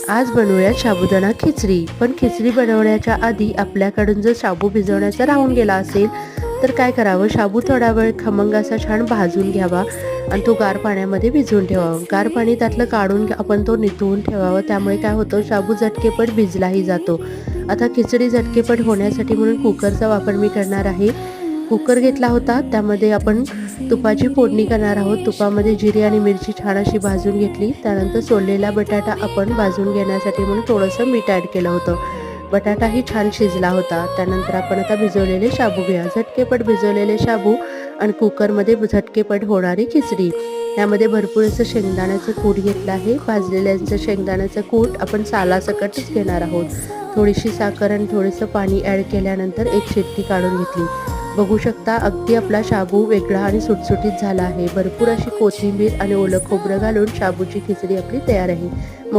आज बनवूया साबुदाणा खिचडी. पण खिचडी बनवण्याच्या आधी आपल्याकडून जर शाबू भिजवण्याचा राहून गेला असेल तर काय करावं, शाबू थोडा वेळ खमंग असा छान भाजून घ्यावा आणि तो गार पाण्यामध्ये भिजवून ठेवावा. गार पाणी त्यातलं काढून आपण तो निथळून ठेवावा. त्यामुळे काय होतं, शाबू झटकेपट भिजलाही जातो. आता खिचडी झटकेपट होण्यासाठी म्हणून कुकरचा वापर मी करणार आहे. कुकर घेतला होता, त्यामध्ये आपण तुपाची फोडणी करणार आहोत. तुपामध्ये जिरे आणि मिरची छान अशी भाजून घेतली. त्यानंतर सोललेला बटाटा आपण भाजून घेण्यासाठी म्हणून थोडंसं मीठ ॲड केलं होतं. बटाटाही छान शिजला होता. त्यानंतर आपण आता भिजवलेले शाबू घ्या. झटकेपट भिजवलेले शाबू आणि कुकरमध्ये झटकेपट होणारी खिचडी. यामध्ये भरपूर असं शेंगदाण्याचं कूट घेतलं आहे. भाजलेल्याचं शेंगदाण्याचं कूट आपण सालासकटच घेणार आहोत. थोडीशी साखर आणि थोडंसं पाणी ॲड केल्यानंतर एक शिट्टी काढून घेतली. बघू शकता, अगदी आपला शाबू वेगळा आणि सुटसुटीत झाला आहे. भरपूर अशी कोथिंबीर आणि ओलं खोबरं घालून शाबूची खिचडी आपली तयार आहे.